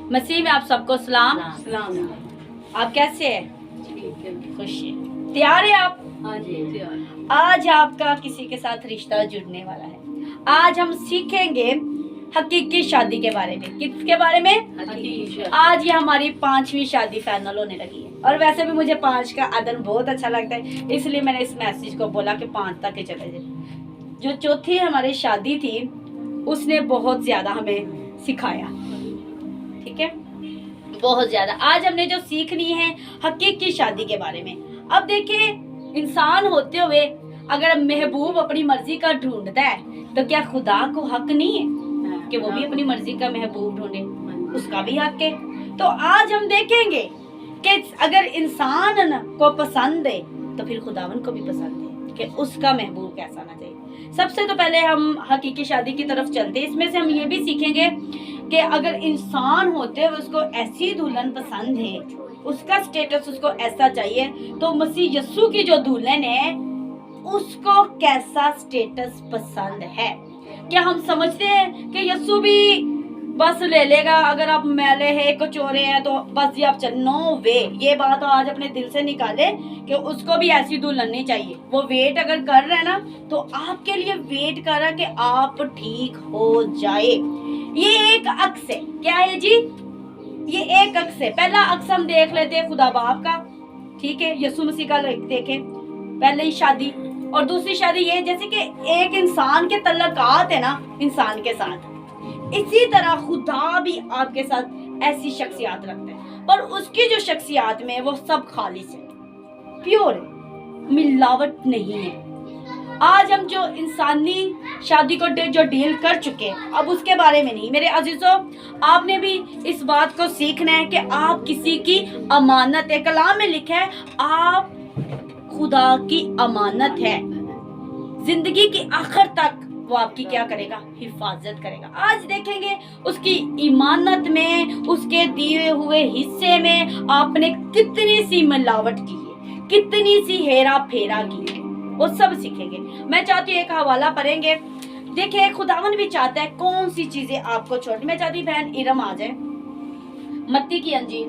मसीह में आप सबको सलाम। सलाम। आप कैसे हैं? खुश हैं? तैयार है आप? हाँ जी। आज आपका किसी के साथ रिश्ता जुड़ने वाला है। आज हम सीखेंगे हकीकी शादी के बारे में। किसके बारे में? हकीकी। आज ये हमारी 5वीं शादी फाइनल होने लगी है, और वैसे भी मुझे 5 का अदद बहुत अच्छा लगता है, इसलिए मैंने इस मैसेज को बोला कि 5 तक ही चले जाए। जो चौथी हमारी शादी थी उसने बहुत ज्यादा हमें सिखाया, ठीक है, बहुत ज्यादा। आज हमने जो सीखनी है हकीकी शादी के बारे में। अब देखिए, इंसान होते हुए अगर महबूब अपनी मर्जी का ढूंढता है तो क्या खुदा को हक नहीं है कि वो भी अपनी मर्जी का महबूब ढूंढे? उसका भी हक है। तो आज हम देखेंगे कि अगर इंसान को पसंद है तो फिर खुदावन को भी पसंद है कि उसका महबूब कैसा आना चाहिए। सबसे तो पहले हम हकीकी शादी की तरफ चलते हैं। इसमें से हम ये भी सीखेंगे कि अगर इंसान होते हुए उसको ऐसी दुल्हन पसंद है, उसका स्टेटस उसको ऐसा चाहिए, तो मसीह यस्सु की जो दुल्हन है उसको कैसा स्टेटस पसंद है? क्या हम समझते हैं कि यस्सु भी बस ले लेगा, अगर आप मैले हैं कचोरे हैं तो बस ये आप चल? नो वे। ये बात तो आज अपने दिल से निकाले कि उसको भी ऐसी दुल्हन नहीं चाहिए। वो वेट अगर कर रहा है ना तो आपके लिए वेट कर रहा है कि आप ठीक हो जाए। ये एक अक्स है। क्या है जी? ये एक अक्स है। पहला अक्स हम देख लेते हैं खुदा बाप का, ठीक है, यीशु मसीह का देखें पहले ही शादी। और दूसरी शादी ये जैसे कि एक इंसान के तल्लकात है ना इंसान के साथ, इसी तरह खुदा भी आपके साथ ऐसी शख्सियत रखता है, पर उसकी जो शख्सियत में वो सब खालिस है, प्योर है, मिलावट नहीं है। आज हम जो इंसानी शादी को जो डील कर चुके हैं अब उसके बारे में नहीं। मेरे अजीजों, आपने भी इस बात को सीखना है कि आप किसी की अमानत है। कलाम में लिखा है आप खुदा की अमानत है, जिंदगी की आखिर तक वो आपकी क्या करेगा? हिफाजत करेगा। आज देखेंगे उसकी इमानत में, उसके दिए हुए हिस्से में आपने कितनी सी मिलावट की है, कितनी सी हेरा फेरा की है, वो सब सीखेंगे। मैं चाहती हूँ एक हवाला पढ़ेंगे। देखिए, खुदावन भी चाहता है कौन सी चीजें आपको छोड़नी। मैं चाहती हूँ बहन इरम आ जाए, मत्ती की अंजील,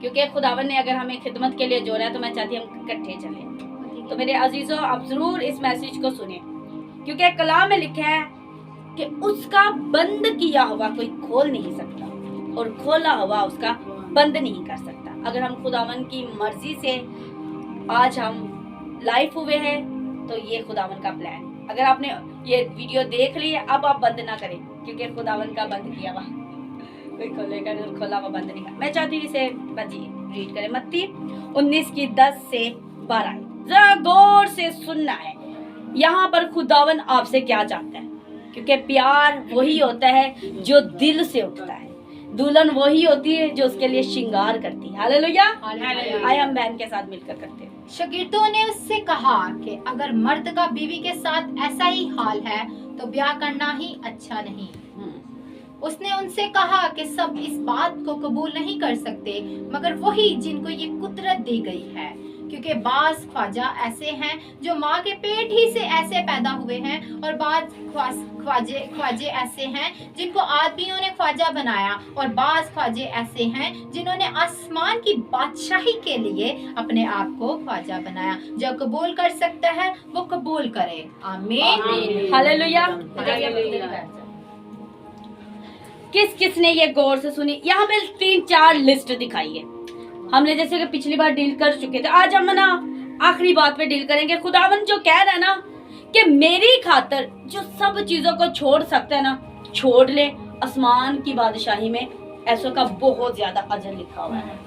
क्योंकि खुदावन ने अगर हमें खिदमत के लिए जोड़ा है तो मैं चाहती हूँ हम इकट्ठे चलें। तो मेरे अजीजों, आप जरूर इस मैसेज को सुने, क्योंकि कलाम में लिखा है कि उसका बंद किया हुआ कोई खोल नहीं सकता और खोला हुआ उसका बंद नहीं कर सकता। अगर हम खुदावन की मर्जी से आज हम लाइफ हुए हैं तो ये खुदावन का प्लान है। अगर आपने ये वीडियो देख ली है अब आप बंद ना करें, क्योंकि खुदावन का बंद किया हुआ कोई खोलेगा नहीं, खोला हुआ बंद नहीं कर। मैं चाहती हूँ इसे बजी रीड करें, मत्ती 19 की 10 से 12। जरा गौर से सुनना है यहाँ पर खुदावन आपसे क्या चाहता है, क्योंकि प्यार वही होता है जो दिल से उठता है, दुल्हन वही होती है जो उसके लिए श्रृंगार करती है। हालेलुया। आए हम बहन के साथ मिलकर करते हैं। शागिर्दों ने उससे कहा कि अगर मर्द का बीवी के साथ ऐसा ही हाल है तो ब्याह करना ही अच्छा नहीं। उसने उनसे कहा कि सब इस बात को कबूल नहीं कर सकते मगर वही जिनको ये कुदरत दी गई है, क्योंकि बाज ख्वाजा ऐसे हैं जो माँ के पेट ही से ऐसे पैदा हुए हैं, और बाज ख्वाजे ऐसे हैं जिनको आदमियों ने ख्वाजा बनाया, और बाज ख्वाजे ऐसे हैं जिन्होंने आसमान की बादशाही के लिए अपने आप को ख्वाजा बनाया। जो कबूल कर सकता है वो कबूल करे। आमीन। हालेलुया। किस किस ने ये गौर से सुनी? यहाँ पे 3-4 लिस्ट दिखाई है। हमने जैसे कि पिछली बार डील कर चुके थे, आज हम ना आखिरी बात पे डील करेंगे। खुदावन जो कह रहा है ना कि मेरी खातर जो सब चीजों को छोड़ सकता है ना छोड़ ले, आसमान की बादशाही में ऐसों का बहुत ज्यादा अजर लिखा हुआ है।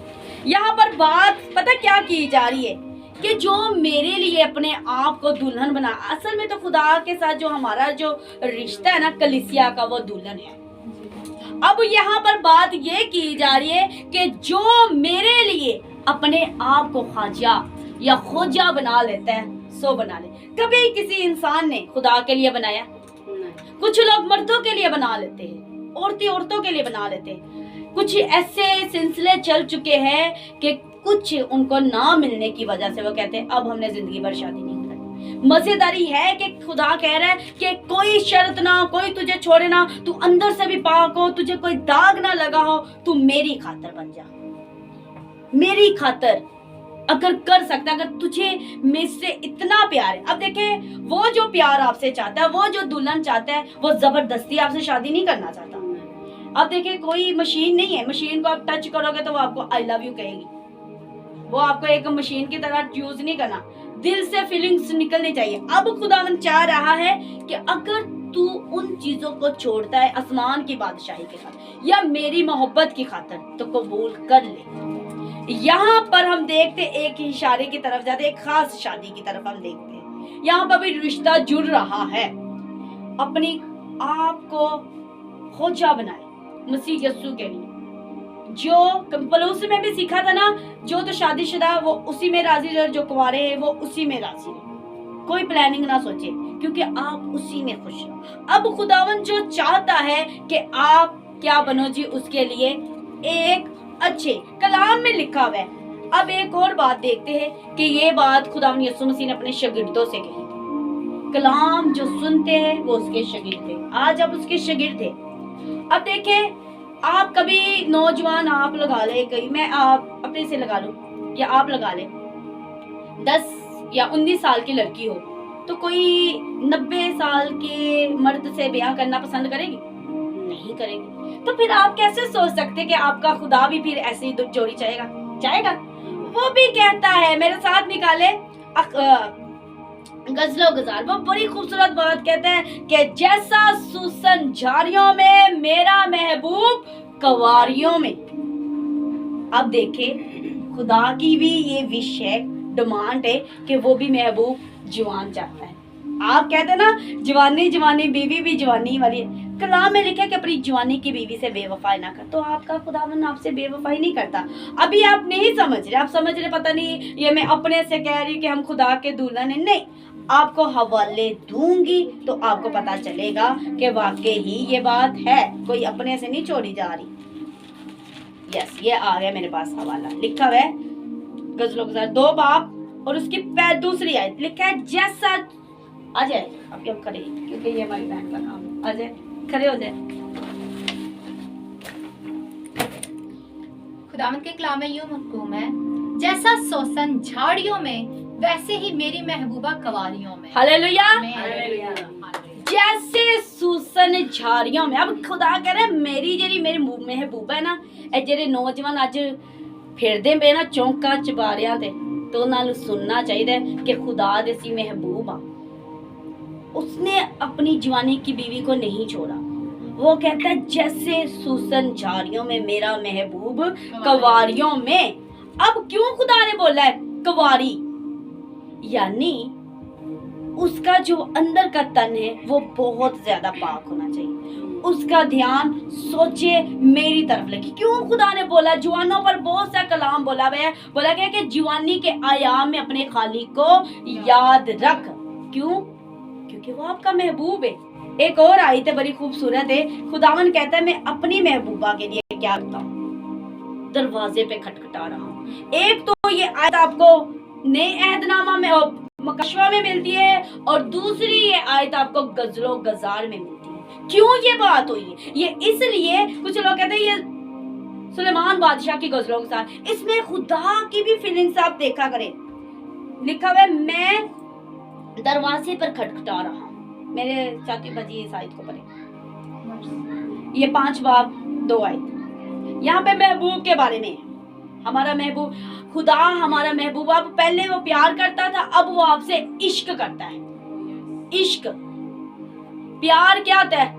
यहाँ पर बात पता क्या की जा रही है कि जो मेरे लिए अपने आप को दुल्हन बना, असल में तो खुदा के साथ जो हमारा जो रिश्ता है ना कलीसिया का, वो दुल्हन है। अब यहाँ पर बात ये की जा रही है कि जो मेरे लिए अपने आप को ख्वाजा या खोजा बना लेता है सो बना ले। कभी किसी इंसान ने खुदा के लिए बनाया? कुछ लोग मर्दों के लिए बना लेते हैं, औरतों के लिए बना लेते हैं। कुछ ऐसे सिलसिले चल चुके हैं कि कुछ उनको ना मिलने की वजह से वो कहते हैं अब हमने जिंदगी भर शादी नहीं करनी। मजेदारी है कि खुदा कह रहा है कि कोई शर्त ना, कोई तुझे छोड़े ना, तू अंदर से भी पाक हो, तुझे कोई दाग ना लगा हो, तू मेरी खातर बन जा, मेरी खातर अगर कर सकता, अगर तुझे मुझसे इतना प्यार है। अब देखे, वो जो प्यार आपसे चाहता है, वो जो दुल्हन चाहता है, वो जबरदस्ती आपसे शादी नहीं करना चाहता। अब देखिए, कोई मशीन नहीं है, मशीन को आप टच करोगे तो वो आपको आई लव यू कहेगी, वो आपको एक मशीन की तरह यूज नहीं करना, दिल से फीलिंग्स निकलनी चाहिए। अब खुदावन चाह रहा है कि अगर तू उन चीजों को छोड़ता है आसमान की बादशाही के साथ या मेरी मोहब्बत की खातर, तो कबूल कर ले। यहाँ पर हम देखते एक इशारे की तरफ जाते, एक खास शादी की तरफ हम देखते हैं। यहाँ पर भी रिश्ता जुड़ रहा है। अपनी आप को खोजा बनाए मसीह यस्सु के लिए, जो पलूस में भी सीखा था ना, जो तो शादीशुदा वो उसी में राजी रहे, जो कुंवारे हैं वो उसी में राजी रहे, कोई प्लानिंग ना सोचे, क्योंकि आप उसी में खुश रहो। अब खुदावन जो चाहता है कि आप क्या बनो जी, उसके लिए एक अच्छे कलाम में लिखा हुआ है। अब एक और बात देखते हैं कि ये बात खुदावन यीशु मसीह ने अपने शागिर्दों से कही थी। कलाम जो सुनते हैं वो उसके शागिर्द थे, आज अब उसके शागिर्द थे। अब देखें, आप कभी नौजवान आप लगा ले, कहीं मैं आप अपने से लगा लूं या आप लगा ले, 10 या 19 साल की लड़की हो तो कोई 90 साल के मर्द से ब्याह करना पसंद करेगी? नहीं करेगी। तो फिर आप कैसे सोच सकते कि आपका खुदा भी फिर ऐसी जोड़ी चाहेगा? वो भी कहता है, मेरे साथ निकाले गजलो गजार, वो बड़ी खूबसूरत बात कहते हैं कि जैसा सूसन झाड़ियों में, मेरा महबूब कवारियों में। अब देखे, खुदा की भी ये विश है, डिमांड है कि वो भी महबूब जवान चाहता है। आप कहते हैं ना, जवानी जवानी बीवी भी जवानी वाली है। कलाम में लिखा है कि अपनी जवानी की बीवी से बेवफाई ना कर। तो आपका खुदावन आपसे बेवफाई नहीं करता। अभी आप नहीं समझ रहे, आप समझ रहे पता नहीं ये मैं अपने से कह रही कि हम खुदा के दुल्हन हैं। नहीं, आपको हवाले दूंगी तो आपको पता चलेगा कि वाकई ही ये बात है, कोई अपने से नहीं छोड़ी जा रही। यस, ये आ गया मेरे पास हवाला, लिखा हुआ है गजलो गजार 2 बाब और उसकी दूसरी आयत लिखा है, जैसा आ जाए आप क्यों खड़े, क्योंकि ये हमारी बहन का काम है। आ जाए, खड़े हो जाए। खुदावंद के कलाम में यूं हुक्म है, जैसा सोसन झाड़ियों में वैसे ही मेरी महबूबा कवारियों में। Hallelujah, hallelujah. जैसे सूसन झाड़ियों में। अब खुदा कह रहा है मेरी महबूबा है ना, जेरे नौजवान अज फिरदे पे ना चौंका चबारियां ते, तो उन्होंने सुनना चाहिए कि खुदा दे सी महबूब आ। उसने अपनी जवानी की बीवी को नहीं छोड़ा। वो कहता है जैसे सूसन झाड़ियों में मेरा महबूब कवारियों में। अब क्यों खुदा ने बोला है कवारी, यानी उसका जो अंदर का तन है वो बहुत ज्यादा पाक होना चाहिए, उसका ध्यान सोचे मेरी तरफ लगी। क्यों खुदा ने बोला? जवानों पर बहुत सा कलाम बोला गया है, बोला गया कि जवानी के आयाम में अपने खालिक को याद रख। क्यों? क्योंकि वो आपका महबूब है। एक और आयत है बड़ी खूबसूरत है, खुदावन कहता है मैं अपनी महबूबा के लिए क्या करता हूँ, दरवाजे पे खटखटा रहा हूँ। एक तो ये आयत आपको नए अहदनामा में और मकशवा में मिलती है, और दूसरी ये आयत आपको गजलो गजार में मिलती है। क्यों ये बात हुई है? ये इसलिए, कुछ लोग कहते हैं ये सुलेमान बादशाह की गजलो गजार, इसमें खुदा की भी फीलिंग्स आप देखा करें। लिखा हुआ है मैं दरवाजे पर खटखटा रहा हूँ। मेरे चाची बजी इस आयत को पढ़े, ये 5 बाब 2 आयत। यहाँ पे महबूब के बारे में, हमारा महबूब खुदा, हमारा महबूब। अब पहले वो प्यार करता था, अब वो आपसे इश्क करता है। इश्क, प्यार क्या होता है?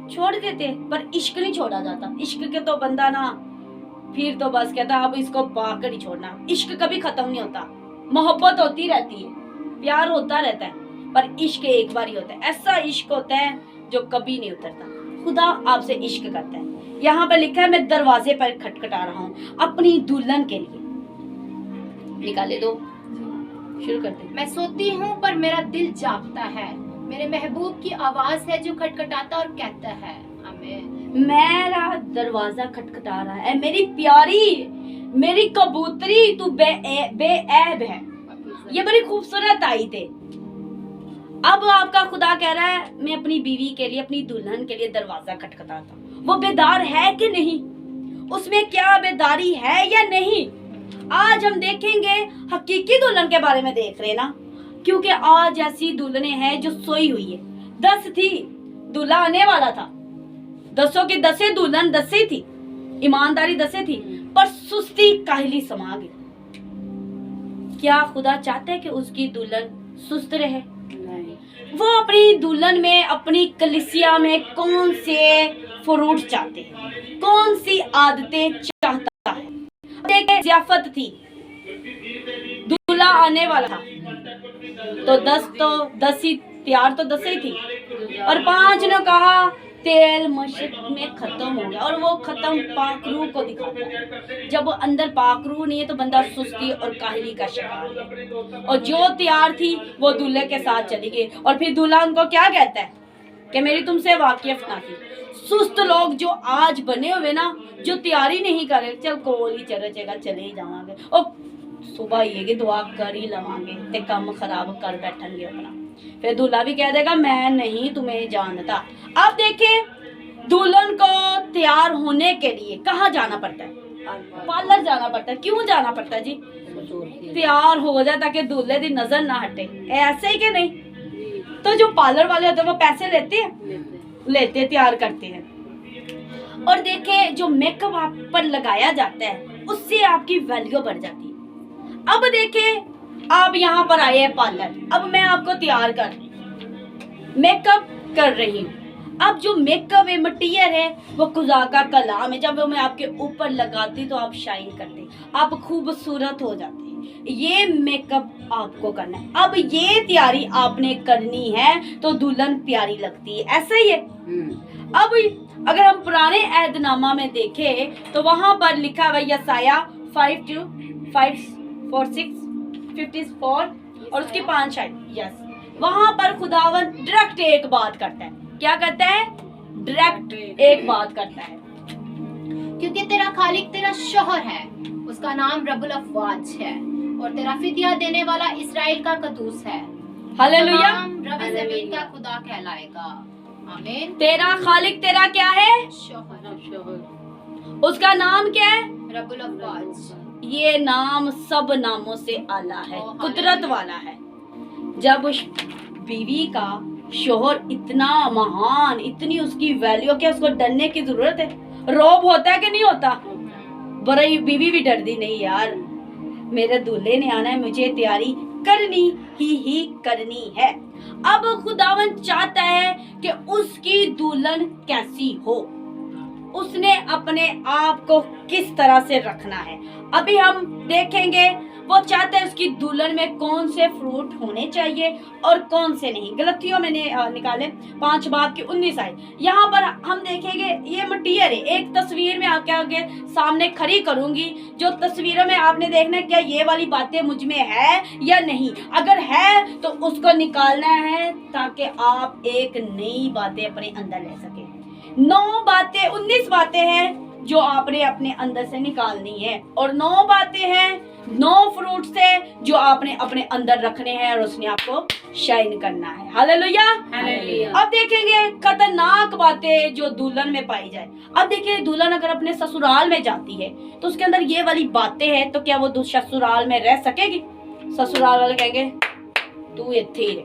छोड़ देते, पर इश्क नहीं छोड़ा जाता। इश्क के तो बंदा ना फिर तो बस कहता अब इसको पाकर ही छोड़ना। इश्क कभी खत्म नहीं होता, मोहब्बत होती रहती है, प्यार होता रहता है, पर इश्क एक बार ही होता है। ऐसा इश्क होता है जो कभी नहीं उतरता। खुदा आपसे इश्क करता है। यहाँ पर लिखा है मैं दरवाजे पर खटखटा रहा हूँ अपनी दुल्हन के लिए। निकाले दो, शुरू करते हैं। मैं सोती हूँ पर मेरा दिल जागता है, मेरे महबूब की आवाज है जो खटखटाता और कहता है आमीन। मेरा दरवाजा खटखटा रहा है, मेरी प्यारी, मेरी कबूतरी, तू बेऐब है। ये बड़ी खूबसूरत आई थे। अब आपका खुदा कह रहा है मैं अपनी बीवी के लिए, अपनी दुल्हन के लिए दरवाजा खटखटाता हूँ, वो बेदार है कि नहीं, उसमें क्या बेदारी है या नहीं। आज हम देखेंगे, हकीकी दुल्हन के बारे में देख रहे ना, क्योंकि आज ऐसी दुल्हनें हैं जो सोई हुई है। 10 थी, दूल्हा आने वाला था, 10 की 10 दुल्हन 10 थी, ईमानदारी 10 थी, पर सुस्ती काहली समा गई। क्या खुदा चाहता है कि उसकी दुल्हन सुस्त रहे? वो अपनी दुल्हन में, अपनी कलिसिया में कौन से फ्रूट चाहते हैं, कौन सी आदतें चाहता है। देखिए ज़ियाफत थी, दूल्हा आने वाला था, तो 10 ही तैयार, तो 10 ही थी, और 5 ने कहा तेल मशक में खत्म हो गया, और वो खत्म पाकरू को दिखाता है। जब वो अंदर पाकरू नहीं है तो बंदा सुस्ती और काहली का शिकार है। और जो तैयार थी वो दूल्हे के साथ चली गई, और फिर दूल्हा उनको क्या कहता है कि मेरी तुमसे वाकिफ ना थी। सुस्त लोग जो आज बने हुए ना, जो तैयारी नहीं कर रहे, चल कोल ही चरचेगा, चले ही जावांगे, और सुबह ये दुआ कर ही लवांगे ते काम खराब कर बैठेंगे अपना। फिर दूल्हा भी कह देगा मैं नहीं तुम्हें जानता। अब देखिए दुल्हन को तैयार होने के लिए कहाँ जाना पड़ता है? पार्लर जाना पड़ता है। क्यों जाना पड़ता है जी? तैयार हो जाए ताकि दूल्हे की नजर ना हटे, ऐसे ही कि नहीं? तो जो पार्लर वाले होते हैं वो पैसे लेते तैयार करते हैं। और देखे जो मेकअप आप पर लगाया जाता है उससे आपकी वैल्यू बढ़ जाती है। अब देखे आप यहाँ पर आए हैं पार्लर, अब मैं आपको तैयार कर मेकअप कर रही हूँ। अब जो मेकअप है, मटीरियल है, वो खुदा का कलाम है। जब वो मैं आपके ऊपर लगाती तो आप शाइन करते, आप खूबसूरत हो जाते। ये मेकअप आपको करना है। अब ये तैयारी आपने करनी है तो दुल्हन प्यारी लगती है, ऐसा ही है। अब अगर हम पुराने अहदनामा में देखें तो वहां पर लिखा हुआ यसाया 5:5-4-6-54 और उसकी 5 शायद, यस, वहां पर खुदावन डायरेक्ट एक बात करता है। क्या करता है? डायरेक्ट एक बात करता है। क्योंकि तेरा खालिक तेरा शोहर है, उसका नाम रब्बुल अफवाज है, और तेरा फिदिया देने वाला इस्राएल का कदूस है। हालेलुया। रब ज़मीन का खुदा कहलाएगा। आमीन। तेरा खालिक तेरा क्या है? शोहर। उसका नाम क्या है? रब्बुल अफवाज। ये नाम सब नामों से आला है, कुदरत वाला है। जब बीवी का शोहर इतना महान, इतनी उसकी वैल्यू, क्या उसको डरने की जरूरत है? रौब होता है कि नहीं होता? बड़ी बीवी भी डरती नहीं यार, मेरे दूल्हे ने आना है, मुझे तैयारी करनी ही करनी है। अब खुदावन चाहता है कि उसकी दुल्हन कैसी हो, उसने अपने आप को किस तरह से रखना है। अभी हम देखेंगे वो चाहता है उसकी दुल्हन में कौन से फ्रूट होने चाहिए और कौन से नहीं। गलतियों में निकाले 5 बाब की 19 आयत। यहाँ पर हम देखेंगे ये मटीरियल है, एक तस्वीर में आपके आगे सामने खड़ी करूंगी, जो तस्वीरों में आपने देखना है क्या ये वाली बातें मुझ में है या नहीं। अगर है तो उसको निकालना है ताकि आप एक नई बातें अपने अंदर ले सके। 9 बातें, 19 बातें हैं जो आपने अपने अंदर से निकालनी है, और 9 बातें हैं, 9 फ्रूट से जो आपने अपने अंदर रखने हैं और उसने आपको शाइन करना है। हालेलुया। अब देखेंगे खतरनाक बातें जो दुल्हन में पाई जाए। अब देखिए दुल्हन अगर अपने ससुराल में जाती है तो उसके अंदर ये वाली बातें हैं, तो क्या वो ससुराल में रह सकेगी? ससुराल वाले कहेंगे तू इत्थे ही रहे,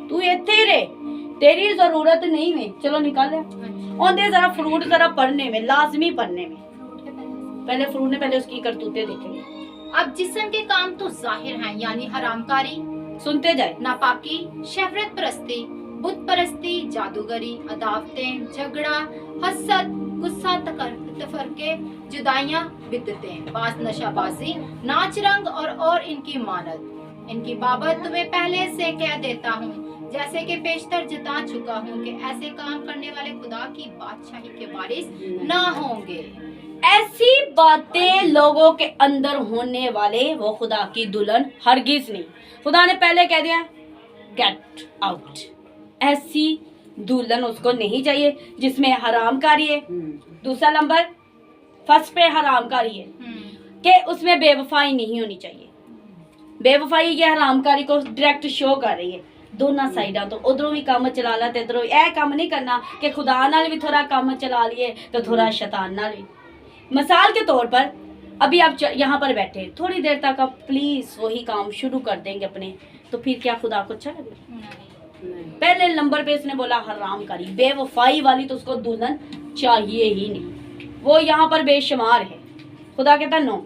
तू इत्थे ही रहे, तेरी जरूरत नहीं है, चलो निकाले। और जरा फ्रूट जरा पढ़ने में, लाजमी पढ़ने में, पहले फ्रूट ने पहले उसकी करतूतें देखेंगे। अब जिस्म के काम तो जाहिर हैं, यानी हरामकारी, सुनते जाए, नापाकी, शहरत परस्ती, बुत परस्ती, जादूगरी, अदावतें, झगड़ा, हसद, गुस्सा, तफरके, जुदाइयाँ, बिद्दतें, बास नशाबाजी, नाच रंग और इनकी मानद। इनकी बाबत तुम्हें पहले से कह देता हूँ, जैसे कि पेशतर जता चुका हूँ कि ऐसे काम करने वाले खुदा की बादशाही के वारिस ना होंगे। ऐसी बातें लोगों के अंदर होने वाले वो खुदा की दुल्हन हरगिज नहीं। खुदा ने पहले कह दिया गेट आउट। ऐसी दुल्हन उसको नहीं चाहिए जिसमें हरामकारी है। दूसरा नंबर फर्स्ट पे हरामकारी है कि उसमें बेवफाई नहीं होनी चाहिए। बेवफाई के हरामकारी को डायरेक्ट शो कर रही है। ਦੋਨਾਂ ਸਾਈਡਾਂ ਤੋਂ, ਉਧਰੋਂ ਵੀ ਕੰਮ ਚਲਾ ਲਾ ਤੇ ਇਧਰੋਂ। ਇਹ ਕੰਮ ਨਹੀਂ करना कि खुदा नाल भी थोड़ा काम चला लिए तो थोड़ा शैतान नाल भी। मिसाल के तौर पर अभी आप यहाँ पर बैठे, थोड़ी देर तक आप प्लीज वही काम शुरू कर देंगे अपने, तो फिर क्या खुदा को अच्छा लगेगा? पहले नंबर पे उसने बोला हराम करी, बेवफाई वाली तो उसको दुल्हन चाहिए ही नहीं, वो यहाँ पर बेशुमार है। खुदा कहता नो,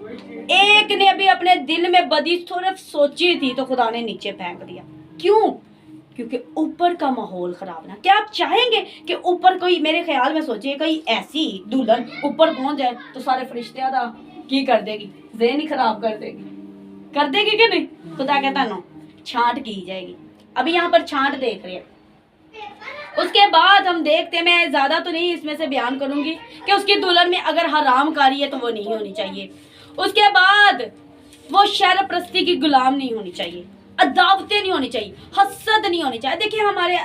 एक ने अभी अपने दिल में बदी सिर्फ सोची थी तो खुदा ने नीचे फेंक दिया। क्यों? क्योंकि ऊपर का माहौल खराब ना। क्या आप चाहेंगे कि ऊपर कोई, मेरे ख्याल में सोचिए कोई ऐसी दुल्हन ऊपर पहुंच जाए तो सारे फरिश्ते दा की कर देगी, ज़हन ही खराब कर देगी कि नहीं? खुदा कहता नो, छांट की जाएगी। अभी यहाँ पर छांट देख रहे हैं। उसके बाद हम देखते हैं, मैं ज्यादा तो नहीं इसमें से बयान करूंगी कि उसकी दुल्हन में अगर हराम कारी है तो वो नहीं होनी चाहिए। उसके बाद वो शर प्रस्ती की गुलाम नहीं होनी चाहिए, अदावतें नहीं होनी चाहिए, हसद नहीं होनी चाहिए। देखिए हमारे,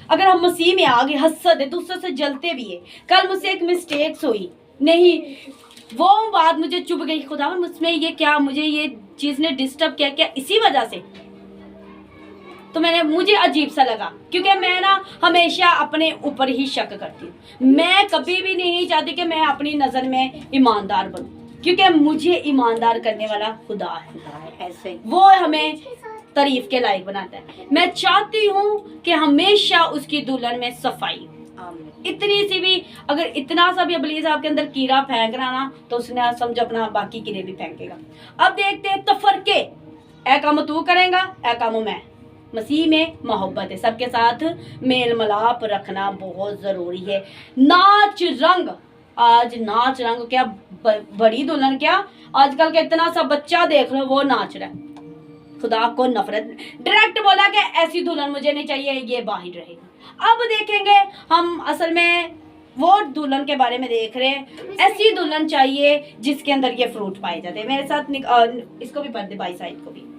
अगर हम मसीह में आ गए, हसद है, दूसरों से जलते भी है। कल मुझसे एक मिस्टेक्स हुई, नहीं वो बात मुझे चुभ गई, खुदा मुझमें ये क्या, मुझे ये चीज ने डिस्टर्ब किया क्या इसी वजह से? तो मुझे अजीब सा लगा, क्योंकि मैं ना हमेशा अपने ऊपर ही शक करती हूँ। मैं कभी भी नहीं चाहती कि मैं अपनी नजर में ईमानदार बनूं, क्योंकि मुझे ईमानदार करने वाला खुदा है, ऐसे वो हमें तारीफ के लायक बनाता है। मैं चाहती हूँ कि हमेशा उसकी दुल्हन में सफाई, इतनी सी भी, अगर इतना सा भी इब्लीस आपके अंदर कीड़ा फेंक रहा ना तो उसने समझो अपना बाकी कीड़े भी फेंकेगा। अब देखते हैं तफरके, ए काम तू करेगा, ए काम मैं। मसीह में मोहब्बत है, सबके साथ मेल मिलाप रखना बहुत जरूरी है। नाच रंग, आज नाच रंग क्या, बड़ी दुल्हन क्या, आजकल का इतना सा बच्चा देख लो वो नाच रहा है। खुदा को नफरत, डायरेक्ट बोला कि ऐसी दुल्हन मुझे नहीं चाहिए, ये बाहर रहेगा। अब देखेंगे हम असल में वो दुल्हन के बारे में देख रहे हैं, ऐसी दुल्हन चाहिए जिसके अंदर ये फ्रूट पाए जाते हैं। मेरे साथ इसको भी पढ़ दे, बाई साइड को भी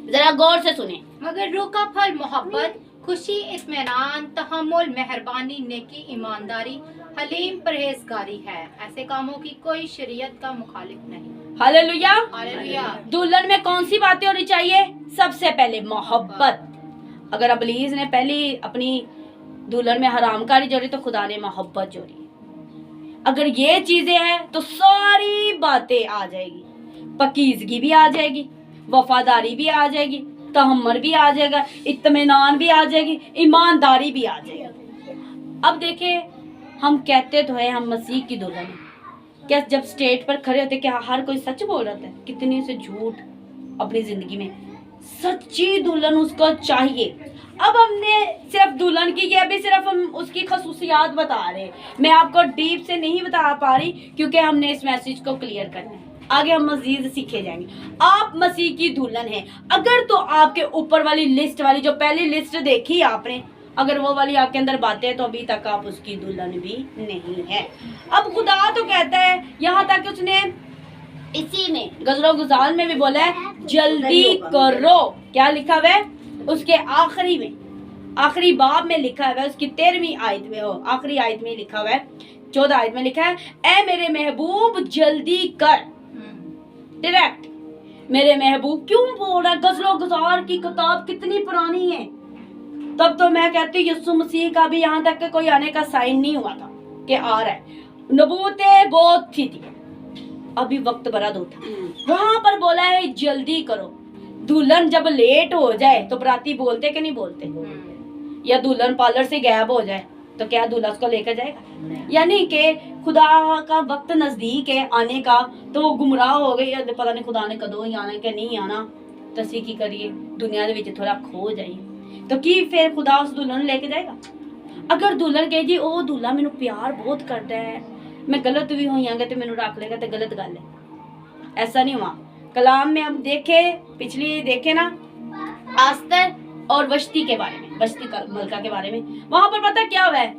जरा गौर से सुने। मगर रूह का फल मोहब्बत, खुशी, इत्मीनान, तहम्मुल, मेहरबानी, नेकी, ईमानदारी, हलीम, परहेजगारी है। ऐसे कामों की कोई शरीयत का मुखालिफ नहीं। हालेलुया। हालेलुया। दुल्हन में कौन सी बातें होनी चाहिए? सबसे पहले मोहब्बत। अगर अबलीस ने पहली अपनी दुल्हन में हरामकारी जोड़ी तो खुदा ने मोहब्बत जोड़ी। अगर ये चीजें हैं तो सारी बातें आ जाएगी, पकीजगी भी आ जाएगी, वफादारी भी आ जाएगी, तहम्मुल भी आ जाएगा, इत्मीनान भी आ जाएगी, ईमानदारी भी आ जाएगी। अब देखें, हम कहते तो है हम मसीह की दुल्हन है, क्या जब स्टेज पर खड़े होते क्या हर कोई सच बोल रहा था? कितनी से झूठ अपनी जिंदगी में। सच्ची दुल्हन उसको चाहिए। अब हमने सिर्फ दुल्हन की, ये भी सिर्फ हम उसकी खसूसियात बता रहे हैं, मैं आपको डीप से नहीं बता पा रही क्योंकि हमने इस मैसेज को क्लियर करना है। आगे हम मजीद सीखे जाएंगे। आप मसीह की दुल्हन हैं, अगर तो आपके ऊपर वाली लिस्ट वाली जो पहली लिस्ट देखी आपने, अगर वो वाली आपके अंदर बातें हैं तो अभी तक आप उसकी दुल्हन भी नहीं है। अब खुदा तो कहता है, यहाँ तक उसने इसी में गजरो गुजाल में भी बोला है जल्दी करो। क्या लिखा हुआ है उसके आखिरी में, आखिरी बाब में लिखा हुआ है, उसकी 13वीं आयत में, हो आखिरी आयत में लिखा हुआ है, 14 आयत में लिखा है, ए मेरे महबूब जल्दी कर। डायरेक्ट मेरे महबूब क्यों बोल रहा है? गजलो गुजार की किताब कितनी पुरानी है, तब तो मैं कहती यीशु मसीह का भी यहाँ तक के कोई आने का साइन नहीं हुआ था कि आ रहा है। नबूतें बहुत थी, अभी वक्त बराद होता। वहां पर बोला है जल्दी करो। दुल्हन जब लेट हो जाए तो बराती बोलते कि नहीं बोलते? या दुल्हन पार्लर से गायब हो जाए तो क्या दूल्हा उसको लेकर जाएगा? यानी कि खुदा का वक्त नजदीक है आने का, तो वो गुमराह हो गई, पता नहीं खुदा ने कदों ही आना कि नहीं आना। तसी की करिए, दुनिया दे विच थोड़ा खो जाइए तो की फिर खुदा उस दुल्हन लेके जाएगा? अगर दुल्हन कहे जी ओ दूल्हा मैनू प्यार बहुत करता है, मैं गलत भी होइयांगा तो मैनू रख लेगा, तो गलत गल है। ऐसा नहीं हुआ। कलाम में हम देखे, पिछली देखे ना आस्तर और वश्ती के बारे में, वश्ती मलका के बारे में, वहां पर पता क्या हुआ है?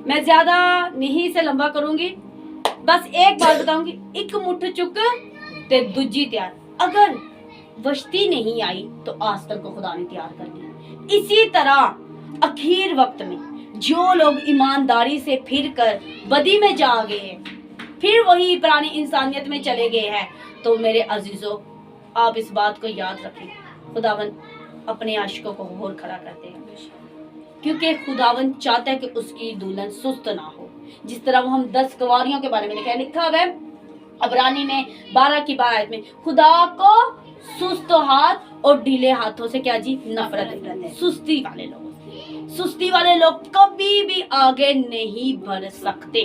मैं ज्यादा नहीं से लंबा करूंगी, बस एक बात बताऊंगी, एक मुठ चुक ते दूजी तैयार। अगर वश्ती नहीं आई तो आस्तर को खुदा ने तैयार कर दिया। इसी तरह आखिर वक्त में जो लोग ईमानदारी से फिर कर बदी में जा गए हैं, फिर वही पुरानी इंसानियत में चले गए हैं, तो मेरे अजीजों आप इस बात को याद रखें, खुदावन अपने आशिकों को और खड़ा करते हैं। क्योंकि खुदावन चाहता है कि उसकी दुल्हन सुस्त ना हो। जिस तरह वो हम 10 कुंवारियों के बारे में लिखा हुआ है इब्रानी में 12 की 12 आयत में, खुदा को सुस्त हाथ और ढीले हाथों से क्या जी, नफरत है। सुस्ती वाले लोग कभी भी आगे नहीं बढ़ सकते।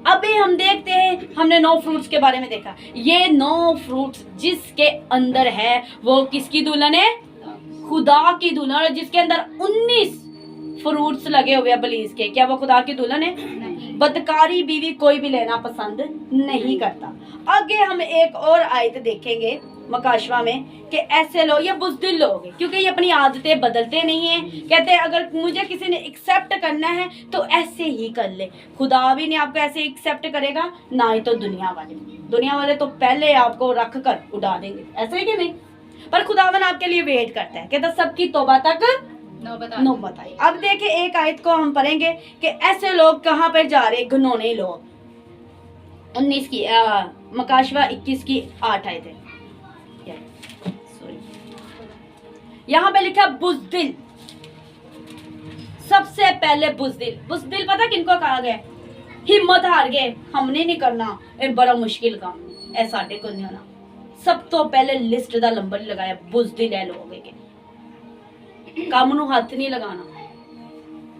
अभी हम देखते हैं, हमने 9 फ्रूट्स के बारे में देखा। ये 9 फ्रूट्स जिसके अंदर है वो किसकी दुल्हन है, खुदा की दुल्हन। और जिसके अंदर 19 फ्रूट्स लगे हुए हैं बलीज के, क्या वो खुदा की दुल्हन है? बदकारी बीवी कोई भी लेना पसंद नहीं करता। आगे हम एक और आयत देखेंगे मकाशवा में कि ऐसे लोग, ये बुज़दिल लोग हैं क्योंकि ये अपनी आदतें बदलते नहीं हैं। कहते हैं अगर मुझे किसी ने एक्सेप्ट करना है तो ऐसे ही कर ले। खुदा भी नहीं आपको ऐसे एक्सेप्ट करेगा, ना ही तो दुनिया वाले तो पहले आपको रख कर उड़ा देंगे, ऐसे ही कि नहीं। पर खुदावन आपके लिए वेट करता है, कहता सबकी तौबा तक नौबत आई। अब देखिए एक आयत को हम पढ़ेंगे कि ऐसे लोग कहाँ पर जा रहे, घिनौने लोग। 19 की मकाशवा 21 की 8 आयत है, यहाँ पे लिखा बुज़दिल। सबसे पहले बुज़दिल पता किनको कहा गया? हिम्मत हार गए, हमने नहीं करना, ये बड़ा मुश्किल काम है, ऐसा साडे को नहीं होना। सब तो पहले लिस्ट दा नंबर लगाया बुज़दिल है लोग के काम नूं हथ नहीं लगाना।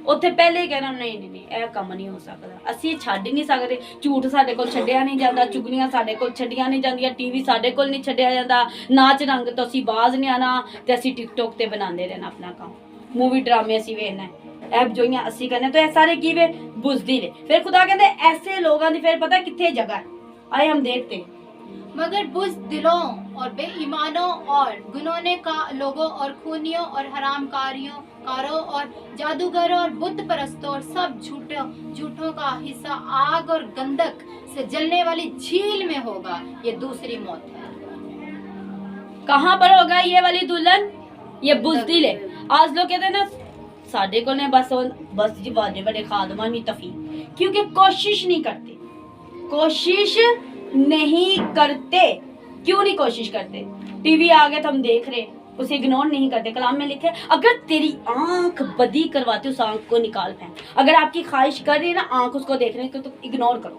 ਉੱਥੇ ਪਹਿਲੇ ਹੀ ਕਹਿਣਾ ਨਹੀਂ ਇਹ ਕੰਮ ਨਹੀਂ ਹੋ ਸਕਦਾ, ਅਸੀਂ ਛੱਡ ਹੀ ਨਹੀਂ ਸਕਦੇ। ਝੂਠ ਸਾਡੇ ਕੋਲ ਛੱਡਿਆ ਨਹੀਂ ਜਾਂਦਾ, ਚੁਗਲੀਆਂ ਸਾਡੇ ਕੋਲ ਛੱਡੀਆਂ ਨਹੀਂ ਜਾਂਦੀਆਂ, ਟੀਵੀ ਸਾਡੇ ਕੋਲ ਨਹੀਂ ਛੱਡਿਆ ਜਾਂਦਾ, ਨਾਚ ਰੰਗ ਤੋਂ ਅਸੀਂ ਬਾਜ਼ ਨਹੀਂ ਆਣਾ ਤੇ ਅਸੀਂ ਟਿਕਟੋਕ ਤੇ ਬਣਾਉਂਦੇ ਰਹਿਣਾ ਆਪਣਾ ਕੰਮ, मूवी ड्रामे ਅਸੀਂ ਵੇਖਣਾ, ਐਪ ਜੋਈਆਂ ਅਸੀਂ ਕਰਨੇ। तो ਇਹ ਸਾਰੇ ਕੀ ਵੇ बुज़दिल। फिर खुदा कहते ऐसे लोगों की फिर पता कितने जगह है। आए हम देखते हैं मगर बुज़दिलों और बेईमानों और गुनौने का लोगों और खूनियों और हरामकारों और जादूगरों और बुत परस्तों और सब झूठों का हिस्सा आग और गंधक से जलने वाली झील में होगा। ये दूसरी मौत है। कहाँ पर होगा ये वाली दुल्हन? ये बुज़दिल है। आज लोग कहते हैं ना साडे को ने बस जी बड़े खादमा नहीं तफी, क्योंकि कोशिश नहीं करते। क्यों नहीं कोशिश करते? टीवी आ गए तो हम देख रहे, उसे इग्नोर नहीं करते। कलाम में लिखे अगर तेरी आंख बदी करवाती उस आंख को निकाल फेंक। अगर आपकी ख्वाहिश कर रही है ना आंख उसको देखने की तो इग्नोर करो,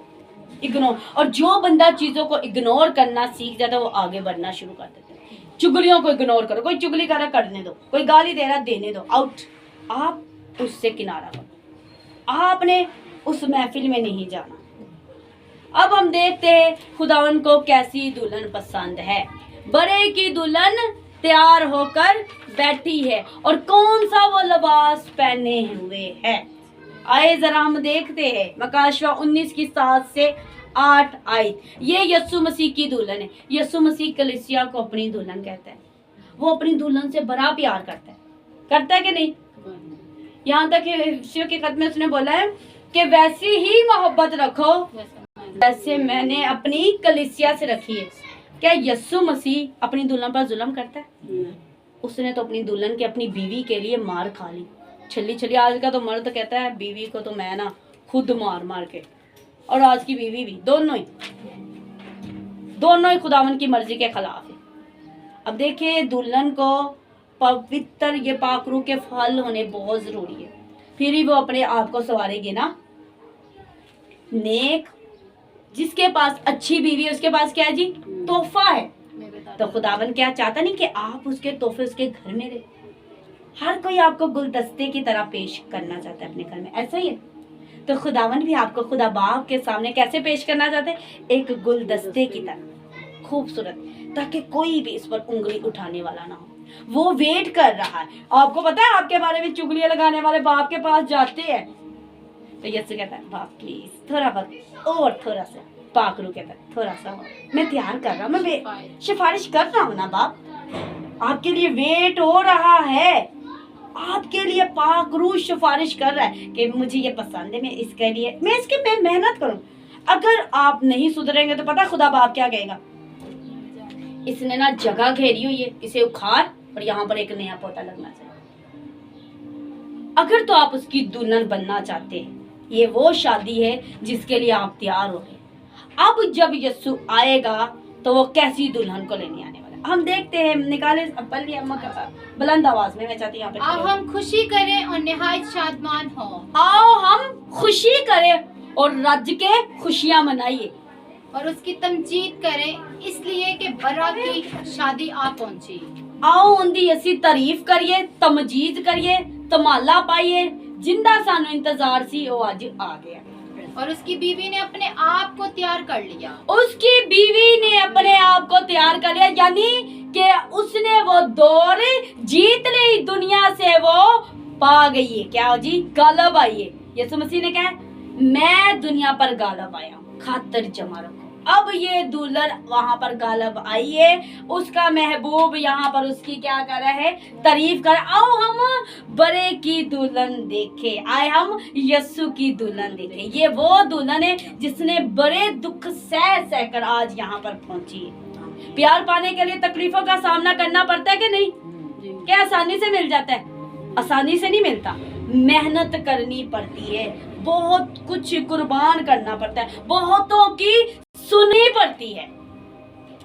इग्नोर। और जो बंदा चीजों को इग्नोर करना सीख जाता है वो आगे बढ़ना शुरू कर देता है। चुगलियों को इग्नोर करो, कोई चुगली कर रहा करने दो, कोई गाली दे रहा देने दो, आउट। आप उससे किनारा करो, आपने उस महफिल में नहीं जाना। अब हम देखते हैं खुदावन को कैसी दुल्हन पसंद है। बड़े की दुल्हन तैयार होकर बैठी है और कौन सा वो लिबास पहने हुए है। आए जरा हम देखते हैं मकाशवा 19 की 7 से 8 आयत। ये यस्सु मसीह की दुल्हन है। यस्सु मसीह कलीसिया को अपनी दुल्हन कहता है। वो अपनी दुल्हन से बड़ा प्यार करता है कि नहीं? यहाँ तक के खत में उसने बोला है कि वैसी ही मोहब्बत रखो जैसे मैंने अपनी कलीसिया से रखी है। क्या यस्सु मसीह अपनी दुल्हन पर जुल्म करता है? उसने तो अपनी दुल्हन की अपनी बीवी के लिए मार खा ली। छली आज का तो मर्द कहता है बीवी को तो मैं ना खुद मार के, और आज की बीवी भी, दोनों ही खुदावन की मर्जी के खिलाफ है। अब देखिए दुल्हन को पवित्र ये पाकरू के फल होने बहुत जरूरी है, फिर ही वो अपने आप को संवारेगी ना। नेक जिसके पास अच्छी बीवी है उसके पास क्या है जी? तोहफा है। तो खुदावन क्या चाहता नहीं कि आप उसके तोहफे उसके घर में दे। हर कोई आपको गुलदस्ते की तरह पेश करना चाहता है अपने घर में, ऐसा ही है। तो खुदावन भी आपको खुदा बाप के सामने कैसे पेश करना चाहते हैं? एक गुलदस्ते की तरह खूबसूरत, ताकि कोई भी इस पर उंगली उठाने वाला ना हो। वो वेट कर रहा है। आपको पता है आपके बारे में चुगलियां लगाने वाले बाप के पास जाते हैं तो यस्सु कहता है बाप प्लीज थोड़ा वक्त और थोड़ा सा। पाकरू कहता है थोड़ा सा मैं तैयार कर रहा हूँ, मैं सिफारिश कर रहा हूँ ना बाप, आपके लिए वेट हो रहा है। आपके लिए पाकरू सिफारिश कर रहा है कि मुझे ये पसंद है, मैं इसके लिए मैं मेहनत करूँ। अगर आप नहीं सुधरेंगे तो पता खुदा बाप क्या कहेगा? इसने ना जगह घेरी हुई है, इसे उखाड़ और यहाँ पर एक नया पौधा लगना चाहिए। अगर तो आप उसकी दुल्हन बनना चाहते हैं, ये वो शादी है जिसके लिए आप तैयार हो गए। अब जब यस्सु आएगा तो वो कैसी दुल्हन को लेने आने वाला है? हम देखते हैं, निकाले पढ़िए बुलंद आवाज में, मैं चाहती हूँ यहाँ आओ पे हम खुशी करें और निहायत शादमान हो। आओ हम खुशी करें और रज के खुशियां मनाइए और उसकी तमजीद करें इसलिए कि बरा की शादी आ पहुंची। आओ उनकी असी तारीफ करिए, तमजीद करिए, तमाला पाइए, जिंदा सानू इंतजार सी वो आज आ गया। और उसकी बीवी ने अपने आप को तैयार कर लिया। उसकी बीवी ने अपने आप को तैयार कर लिया, यानी कि उसने वो दौर जीत ली, दुनिया से वो पा गई है। क्या हो जी? गालब आई है। यीशु मसीह ने कहा मैं दुनिया पर गालब आया हूँ, खातिर जमा रखो। अब ये दुल्हन वहां पर गालब आई है, उसका महबूब यहाँ पर उसकी क्या कर रहा है? तारीफ कर। आओ हम बड़े की दुल्हन देखे, आए हम यीशु की दुल्हन देखे। ये वो दुल्हन है जिसने बड़े दुख सह सह कर आज यहाँ पर पहुंची है। प्यार पाने के लिए तकलीफों का सामना करना पड़ता है कि नहीं? क्या आसानी से मिल जाता है? आसानी से नहीं मिलता, मेहनत करनी पड़ती है, बहुत कुछ कुर्बान करना पड़ता है, बहुतों की सुननी पड़ती है।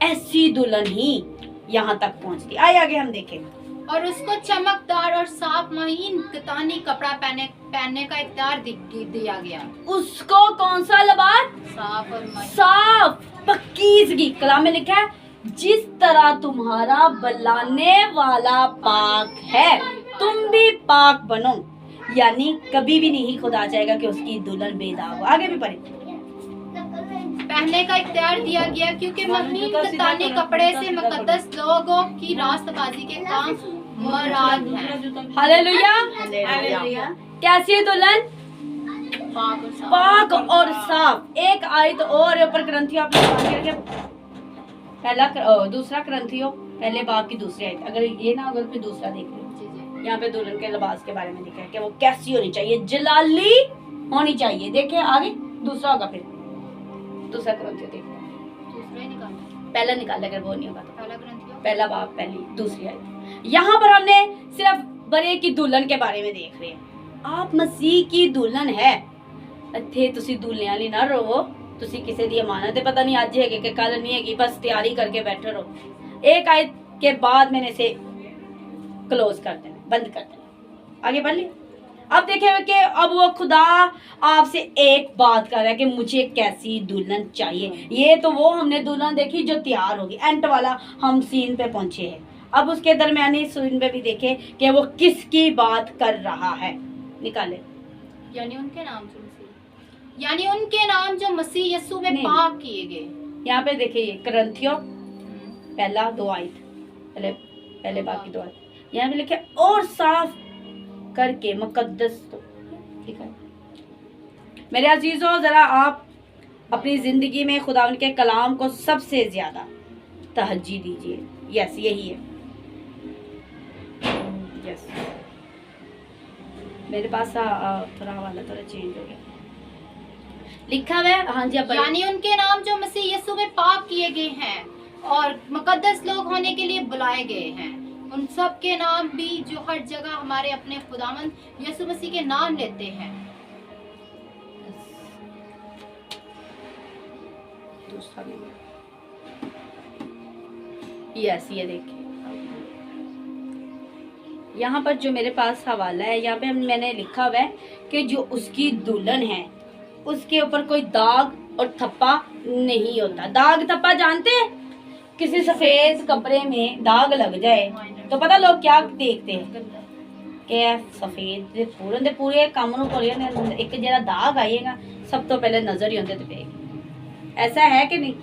ऐसी दुल्हन ही यहाँ तक पहुँचती। आइए आगे हम देखें। और उसको चमकदार और साफ महीन कतानी कपड़ा पहनने का इख्तियार दिया गया। उसको कौन सा लिबास? साफ और महीन, साफ पक्कीज़गी। कलाम में लिखा है जिस तरह तुम्हारा बुलाने वाला पाक है तुम भी पाक बनो। यानी कभी भी नहीं खुदा चाहेगा कि उसकी दुल्हन बेदाग हो। आगे भी पढ़े। पहनने का इख्तियार दिया गया क्योंकि महीन कतानी कपड़े से मुकद्दस लोगों की रास्तबाजी के काम मुराद है। हालेलुया। कैसी है दुल्हन? पाक और साफ। एक आयत और ऊपर ग्रंथियों आपने मान के रखे, पहला दूसरा ग्रंथियों पहले बाब की दूसरी आयत। अगर ये ना होगा फिर दूसरा देख लो। यहाँ पे दुल्हन के लिबास के बारे में लिखा है कि वो कैसी होनी चाहिए, जलाली होनी चाहिए। देखें आगे दूसरा होगा, फिर दूसरा ग्रंथियों देखो, पहला निकाल, अगर वो नहीं होगा तो पहला बाब पहली दूसरी आयत। यहाँ पर हमने सिर्फ बड़े की दुल्हन के बारे में देख रहे हैं। आप मसीह की दुल्हन है, ਇੱਥੇ ਤੁਸੀਂ दुल्हन वाली ना रहो, ਤੁਸੀਂ ਕਿਸੇ ਦੀ अमानत है, पता नहीं आज है कि कल नहीं है, बस तैयारी करके बैठे रहो। एक आयत के बाद मैंने इसे क्लोज कर देना, बंद कर देना। आगे बढ़ लिया। अब देखे कि अब वो खुदा आपसे एक बात कर रहा है कि मुझे कैसी दुल्हन चाहिए। ये तो वो हमने दुल्हन देखी जो तैयार होगी, एंड वाला हम सीन पे पहुंचे हैं। अब उसके दरमियानी सीन पे भी देखे कि वो किसकी बात कर रहा है। निकाले। यानी उनके नाम जो मसीह यीशु में पाक किए गए। यहाँ पे देखिए ये करंथियों पहला 2 आयत, पहले बाकी 2 आयत। यहाँ पे लिखे और साफ करके मुकद्दस लिखा है। मेरे अजीजों, जरा आप अपनी जिंदगी में खुदा उनके कलाम को सबसे ज्यादा तहज्जी दीजिए। यस, यही है। यस, मेरे पास थोड़ा हवाला थोड़ा चेंज हो गया, लिखा हुआ है। हाँ जी, अब यानी उनके नाम जो मसीह यीशु में पाक किए गए हैं और मुकद्दस लोग होने के लिए बुलाए गए हैं। उन सब के नाम भी जो हर जगह हमारे अपने खुदावंद यीशु मसीह के नाम लेते हैं। दूसरा यस, ये देखिए यहाँ पर जो मेरे पास हवाला है, यहाँ पे मैंने लिखा हुआ है कि जो उसकी दुल्हन है उसके ऊपर कोई दाग और थप्पा नहीं होता। दाग थप्पा जानते हैं? किसी सफेद कपड़े में दाग लग जाए तो पता लोग क्या देखते हैं कि सफेद पूरे काम नूं खोलिया ने एक जरा दाग आएगा, सब तो पहले नजर ही होंदे ते पेगी। ऐसा है कि नहीं?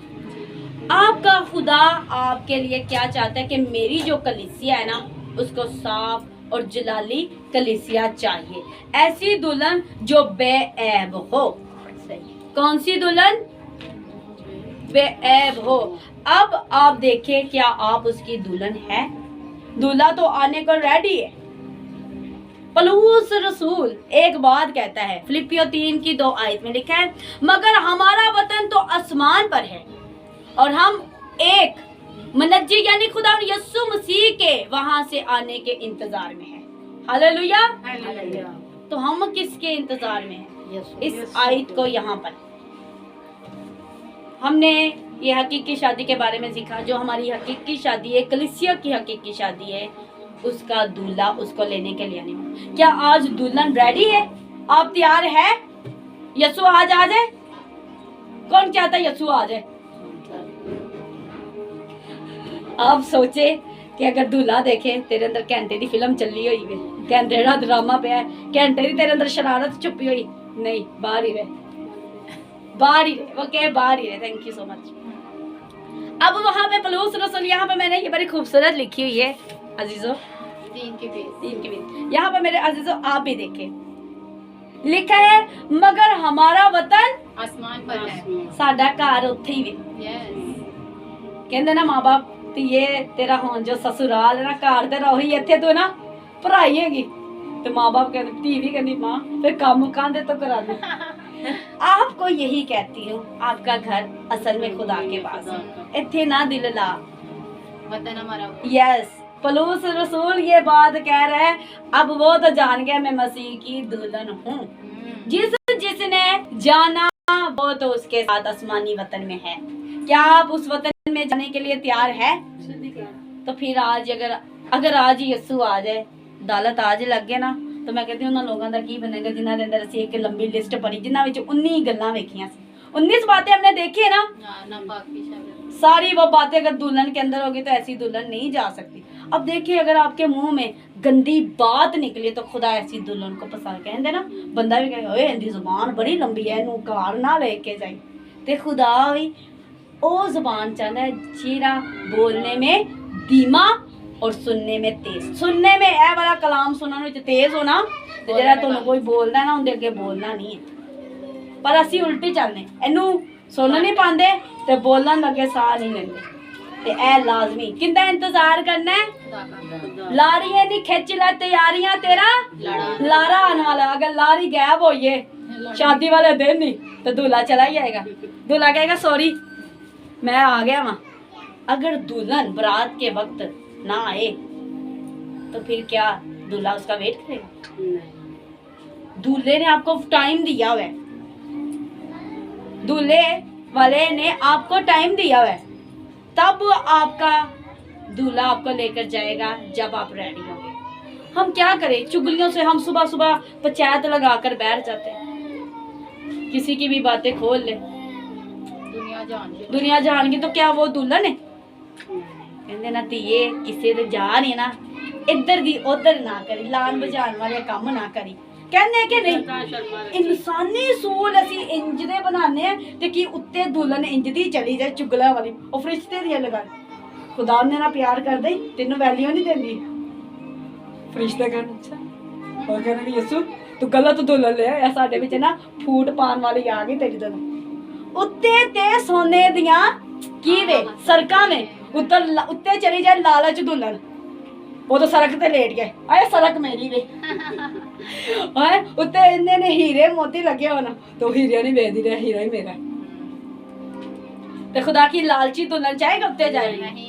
आपका खुदा आपके लिए क्या चाहता है कि मेरी जो कलीसिया है ना उसको साफ और जलाली कलीसिया चाहिए। ऐसी दुल्हन जो बेऐब हो। कौन सी दुल्हन? बेऐब हो। अब आप देखें, क्या आप उसकी दुल्हन है? दूल्हा तो आने को रेडी है। पौलुस रसूल एक बात कहता है, फिलिपियों 3 की 2 आयत में लिखा है, मगर हमारा वतन तो आसमान पर है और हम एक मनज्जी यानी खुदा यीशु मसीह के वहां से आने के इंतजार में है। हालेलुया। तो हम किसके इंतजार में हैं? इस आयत को यहाँ पर हमने ये हकीकी शादी के बारे में सीखा। जो हमारी हकीकी शादी है, कलीसिया की हकीकी शादी है, उसका दूल्हा उसको लेने के लिए नहीं। क्या आज दुल्हन रेडी है? आप तैयार है? यसु आज आ जाए? कौन चाहता है यसु आ जाए? आप सोचे कि अगर दूल्हा देखे तेरे अंदर घंटे की फिल्म चली हुई है, घंटे का ड्रामा पे है, घंटे की तेरे अंदर शरारत छुपी हुई, नहीं, बाहर ही रहे, बाहर ही रहे, ओके, बाहर ही रहे। Thank you so much. अब वहां पे पलूस रसूल, यहाँ पे मैंने ये बड़ी खूबसूरत लिखी हुई है अजीजों, 3 के बीच। यहाँ पे मेरे अजीजों आप भी देखें, लिखा है मगर हमारा वतन आसमान पर है। साडा घर उत्थे ही वे। यस। कहंदे ना माँ बाप ਧੀਏ तेरा हुण जो ससुराल है ना, घर तेरा वही, इत्थे तू ना पढ़ाई हैगी। तो माँ बाप कहते, धी भी कहती माँ फिर काम कांधे तो करा दे। आपको यही कहती हूँ, आपका घर असल में खुदा के पास है, इत्थे ना दिल ला, वतन हमारा। यस, पलूस रसूल ये बात कह रहे हैं। अब वो तो जान गया मैं मसीह की दुल्हन हूँ। जिसने जाना वो तो उसके साथ आसमानी वतन में है। क्या आप उस वतन में जाने के लिए तैयार है? तो फिर आज अगर आज यसू आ जाए, अदालत आज लग गया ना, तो मैं कहती हूँ उन्होंने लोगों का की बनेगा जिन्हों के अंदर असी एक लंबी लिस्ट पढ़ी, जिन्होंने 19 गल्लां वेखियां सी, 19 बातें हमने देखी है ना, सारी वो बातें अगर दुल्हन के अंदर होगी तो ऐसी दुल्हन नहीं जा सकती। अब देखिए अगर आपके मुंह में गंदी बात निकली तो खुदा ऐसी दुल्हन को पसंद, कहते ना, बंदा भी कहे ओए इनकी जुबान बड़ी लंबी है, इनू घर ना लेके जाई, ते खुदा भी ओ जुबान चाहता है जीरा बोलने में धीमा और सुनने में तेज। सुनने में ए वाला कलाम सुनने में तेज होना, ते जेड़ा तुहानू कोई बोलदा ना उनके अगे बोलना नहीं है। पर असी उल्टी चलने, इनू सुन नहीं पाते ते बोलन लगे साह नहीं लेंदे, ते ए लाजमी किंदा इंतजार करना है? लाड़ियां दी खिच लै तैयारियां, तेरा लारा आने वाला। अगर लारी गायब होइए शादी वाले दिन ही तो दूल्हा चला ही जाएगा। दूल्हा कहेगा सॉरी मैं आ गया वहां। अगर दुल्हन बारात के वक्त ना आए तो फिर क्या दूल्हा उसका वेट करेगा? दूल्हे ने आपको टाइम दिया हुआ है, दूल्हे वाले ने आपको टाइम दिया हुआ है, तब आपका दूल्हा आपको लेकर जाएगा जब आप रेडी होंगे। हम क्या करें, चुगलियों से हम सुबह सुबह पंचायत लगाकर बैठ जाते हैं, किसी की भी बातें खोल ले, दुनिया जान की तो क्या वो दुल्हन है? कहते ना धीए किसी दे जा रही ना, इधर दी उधर ना करी, लान बजान वाले काम ना करी। कहने के नहीं, इंसानी सूल असी इंज दे बनाने हैं ते कि उत्ते दुल्हन इंज दी चली जाए चुगला वाली, ओ फरिश्ते दी लगा। खुदा ने ना प्यार कर दे, तेनू वैल्यू नहीं देंदी, फरिश्ते कहन अच्छा और कहने यसू तू गलत दुल्हन ले आया, साडे विच ना फूट पान वाली आ गई तेरी दुल्हन। उत्ते ते सोने दियां की वे सड़कां में उत्ते चली जाए लालच दुल्हन, वो तो सड़क ते लेट गए, आए सड़क मेरी वे आए उत्ते इन्ने ने हीरे मोती लगे होना, तो हीरे नहीं बेच रहा, हीरा ही मेरा। तो खुदा की लालची दुल्हन चाहेगा उत्ते जाएगी?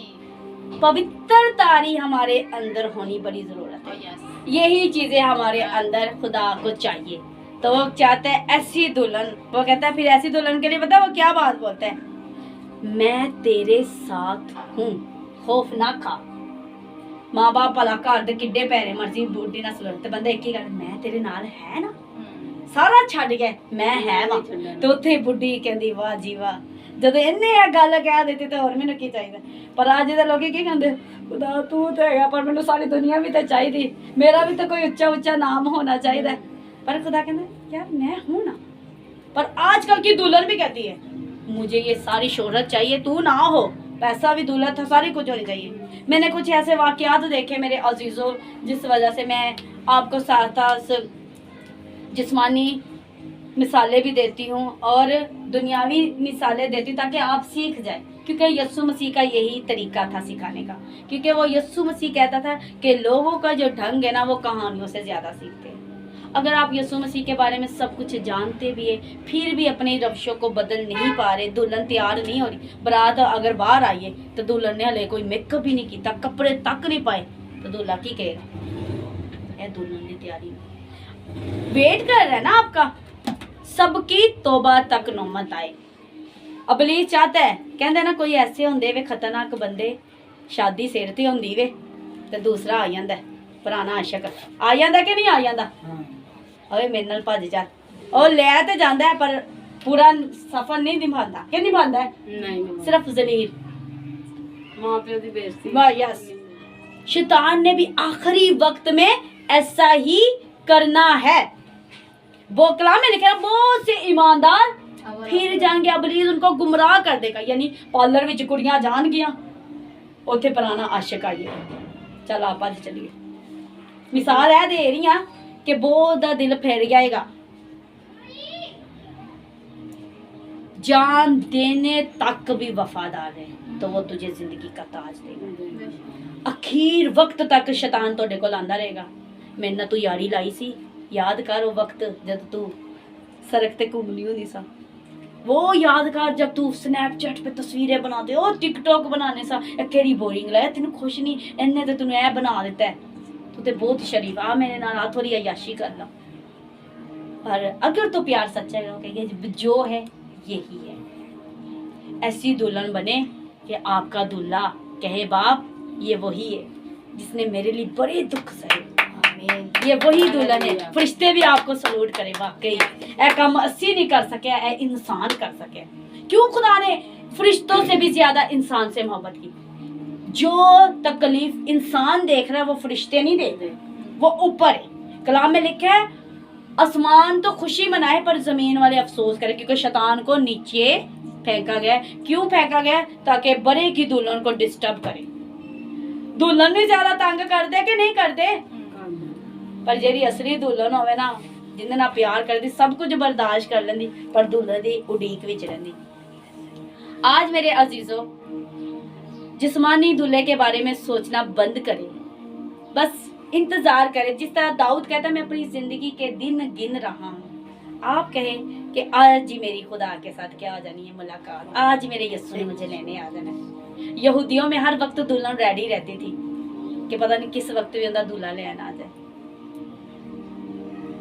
पवित्रतारी हमारे अंदर होनी बड़ी जरूरत है। यही चीजें हमारे अंदर खुदा को चाहिए। तो वो चाहते हैं ऐसी दुल्हन, वो कहता है फिर ऐसी दुल्हन के लिए पता वो क्या बात बोलता है, मैं तेरे साथ हूँ खौफ ना खा। माँ बाप भला घर दे किड्डे पैरे मर्जी बूढ़ी ना सुलट, बंदा एक ही गल मैं तेरे नाल है ना, सारा छड्ड गया मैं है वा। तो उत्थे बुढ़ी कहंदी वाह जी वाह, जब इन्हें यह गल कह देती तो और मैनू की चाहिए। पर अज दे लोग की कहते खुदा तू तो है पर मैनू सारी दुनिया भी तो चाहिए, मेरा भी तो कोई उच्चा उच्चा नाम होना चाहिए। पर खुदा कहना यार मैं हूं ना। पर आजकल की दुल्हन भी कहती है मुझे ये सारी शोहरत चाहिए, तू ना हो, पैसा भी दौलत था सारी कुछ होनी चाहिए। मैंने कुछ ऐसे वाकयात देखे मेरे अजीजों, जिस वजह से मैं आपको साथ जिस्मानी मिसालें भी देती हूँ और दुनियावी मिसालें देती हूँ ताकि आप सीख जाए, क्योंकि यीशु मसीह का यही तरीका था सिखाने का। क्योंकि वो यीशु मसीह कहता था कि लोगों का जो ढंग है ना वो कहानियों से ज़्यादा सीखते हैं। अगर आप यीशु मसीह के बारे में सब कुछ जानते भी है फिर भी अपनी रवशों को बदल नहीं पा रहे, दुल्हन तैयार नहीं हो रही, बारात अगर बाहर आई है तो दुल्हन ने हले कोई मेकअप भी नहीं किया, कपड़े तक नहीं पाए, तो दूल्हा की कहेगा यह दुल्हन की तैयारी वेट कर रहा है ना आपका, सबकी तौबा तक नौमत आए। ਅਬਲੀਸ ਚਾਹਤਾ ਹੈ, ਕਹਿੰਦੇ ਨਾ ਕੋਈ ਐਸੇ ਹੁੰਦੇ ਵੇ ਖਤਰਨਾਕ ਬੰਦੇ, ਸ਼ਾਦੀ ਸਿਰ ਤੇ ਹੁੰਦੀ ਵੇ ਤੇ ਦੂਸਰਾ ਆ ਜਾਂਦਾ ਹੈ, ਪੁਰਾਣਾ ਆਸ਼ਕ ਆ ਜਾਂਦਾ ਕਿ ਨਹੀਂ ਆ ਜਾਂਦਾ। ਓਏ ਮੇਰੇ ਨਾਲ ਭੱਜ ਜਾ, ਉਹ ਲੈ ਤੇ ਜਾਂਦਾ ਹੈ ਪਰ ਪੂਰਾ ਸਫਰ ਨਹੀਂ ਨਿਭਾਉਂਦਾ, ਕਿ ਨਿਭਾਉਂਦਾ ਹੈ ਨਹੀਂ ਸਿਰਫ ਜ਼ਲੀਲ। माँ प्यो की बेइज्जती। यस, शैतान ने भी आखिरी वक्त में ऐसा ही करना है। वो कलाम में लिखा है बहुत से ईमानदार फिर जाएंगे, अबलीस उनको गुमराह कर देगा। यानी पार्लर विच कुड़ियां जान गियां, उत्थे पुराना आशिक आइए, चल आप अज चलिए। मिसाल है दे रही हां कि बहुत दा दिल फिर जाएगा, जान देने तक भी वफादार है तो वो तुझे जिंदगी का ताज देगा। अखीर वक्त तक शैतान तोड़े को लांदा रहेगा। मेरे ना तू यारी लाई सी, याद कर वो वक्त जब तू सड़क ते घूमनी होंदी सा, वो याद कर जब तू स्नैपचैट पे तस्वीरें बनाते हो, टिकटॉक बनाने सा, ए केड़ी बोरिंग लाया तेन खुश नहीं, इन्ने ते तूने ए बना दिता है, तू ते बहुत शरीफ आ, मेरे नाल आ थोड़ी अयाशी कर ला। पर अगर तो प्यार सच्चा है, कहेंगे जो है यही है। ऐसी दुल्हन बने कि आपका दूल्हा कहे बाप ये वही है जिसने मेरे लिए बड़े दुख सहे, ये वही दुल्हन है। फरिश्ते भी आपको सलूट करे, वाकई ऐ काम अस्सी नहीं कर सके, ऐ इंसान कर सके। क्यों खुदा ने फरिश्तों से भी ज्यादा इंसान से मोहब्बत की। जो तकलीफ इंसान देख रहा है वो फरिश्ते नहीं देख रहे, वो ऊपर है। कलाम में लिखा है आसमान तो खुशी मनाए पर जमीन वाले अफसोस करे, क्योंकि शैतान को नीचे फेंका गया। क्यों फेंका गया? ताकि बड़े की दुल्हन को डिस्टर्ब करे। दुल्हन भी ज्यादा तंग कर दे कि नहीं कर दे, पर जेरी असली दुल्हन होवे ना, जिंदे नाल प्यार करदी, सब कुछ बर्दाश्त कर लेंदी, पर दुल्हन दी उड़ीक विच रहंदी। आज मेरे अजीजों, जिस्मानी दूल्हे के बारे में सोचना बंद करें, बस इंतजार करें। जिस तरह दाऊद कहता है मैं अपनी जिंदगी के दिन गिन रहा हूँ, आप कहें कि आज ही मेरी खुदा के साथ क्या आ जानी है मुलाकात, आज मेरे यस्सु ने मुझे लेने आ जाना है। यहूदियों में हर वक्त दुल्हन रेडी रहती थी कि पता नहीं किस वक्त भी उनका दूल्हा लेना आ जाए।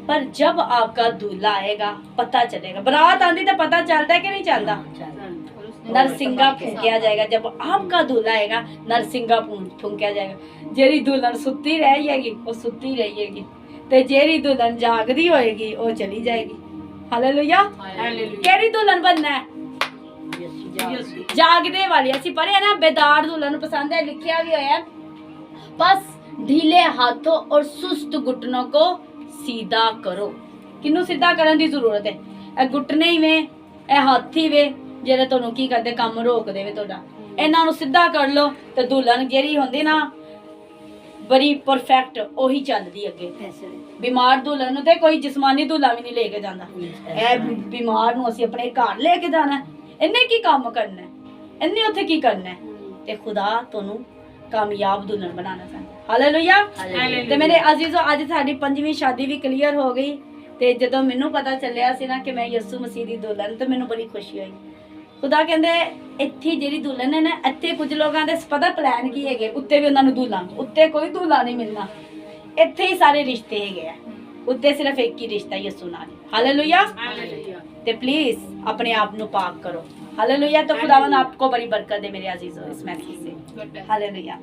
पर जब आपका दूल्हा आएगा पता चलेगा। बारात आंदी तो पता चलता है कि नहीं चलता? नरसिंगा फूंकिया जाएगा। जब आपका दूल्हा आएगा नरसिंगा फूंकिया जाएगा। जेरी दुल्हन सुत्ती रह जाएगी वो सुत्ती रहेगी, ते जेरी दुल्हन जागदी होएगी वो चली जाएगी। हालेलुया। केड़ी दुल्हन बनना है? जागदे वाली। ਅਸੀਂ पढ़े ना बेदार दुल्हन पसंद है, लिखा भी होया बस ढीले हाथों और सुस्त घुटनों को सीधा करो। किन्नू सीधा करन दी जरूरत है? ए घुटने ही वे, ए हाथी वे ਜਿਹੜੇ ਤੁਹਾਨੂੰ ਕੀ ਕਰਦੇ ਕੰਮ ਰੋਕ ਦੇਵੇ ਤੁਹਾਡਾ। ਇਹਨਾਂ ਨੂੰ ਸਿੱਧਾ ਕਰ ਲੋ ਤੇ ਦੁਲਹਨ ਜਿਹੜੀ ਹੁੰਦੀ ਨਾ ਬੜੀ ਪਰਫੈਕਟ ਉਹੀ ਚੱਲਦੀ ਅੱਗੇ। ਬਿਮਾਰ ਦੁਲਹਨ ਨੂੰ ਤੇ ਕੋਈ ਜਿਸਮਾਨੀ ਦੁਲਹਾ ਵੀ ਨਹੀਂ ਲੈ ਕੇ ਜਾਂਦਾ। ਇਹ ਬਿਮਾਰ ਨੂੰ ਅਸੀਂ ਆਪਣੇ ਘਰ ਲੈ ਕੇ ਜਾਣਾ, ਇਹਨੇ ਕੀ ਕੰਮ ਕਰਨਾ, ਇਹਨੇ ਉੱਥੇ ਕੀ ਕਰਨਾ, ਤੇ ਖੁਦਾ ਤੁਹਾਨੂੰ ਕਾਮਯਾਬ ਦੁਲਹਨ ਬਣਾਉਣਾ ਚਾਹੁੰਦਾ। ਹਾਲੇਲੂਇਆ। ਤੇ ਮੇਰੇ ਅਜ਼ੀਜ਼ੋ, ਅੱਜ ਸਾਡੀ 5ਵੀਂ ਸ਼ਾਦੀ ਵੀ ਕਲੀਅਰ ਹੋ ਗਈ। ਤੇ ਜਦੋਂ ਮੈਨੂੰ ਪਤਾ ਚੱਲਿਆ ਸੀ ਨਾ ਕਿ ਮੈਂ ਯਿਸੂ ਮਸੀਹ ਦੀ ਦੁਲਹਨ, ਤੇ ਮੈਨੂੰ ਬੜੀ ਖੁਸ਼ੀ ਹੋਈ। ਖੁਦਾ ਕਹਿੰਦੇ ਇੱਥੇ ਜਿਹੜੀ ਦੁਲਹਨ ਹੈ ਨਾ, ਇੱਥੇ ਕੁਝ ਲੋਕਾਂ ਦੇ ਪਤਾ ਪਲਾਨ ਕੀ ਹੈਗੇ, ਉੱਤੇ ਵੀ ਉਹਨਾਂ ਨੂੰ ਦੁਲਹਨ, ਉੱਤੇ ਕੋਈ ਦੁਲਹਾ ਨਹੀਂ ਮਿਲਣਾ, ਇੱਥੇ ਹੀ ਸਾਰੇ ਰਿਸ਼ਤੇ ਹੈਗੇ ਆ, ਉੱਤੇ ਸਿਰਫ ਇੱਕ ਹੀ ਰਿਸ਼ਤਾ ਯਿਸੂ ਨਾਲ। ਹਾਲੇਲੂਇਆ। ਤੇ ਪਲੀਜ਼ ਆਪਣੇ ਆਪ ਨੂੰ ਪਾਕ ਕਰੋ। हालेलुया। तो खुदावन आपको बड़ी बरकत दे मेरे अजीजों इस मैसेज से। हालेलुया।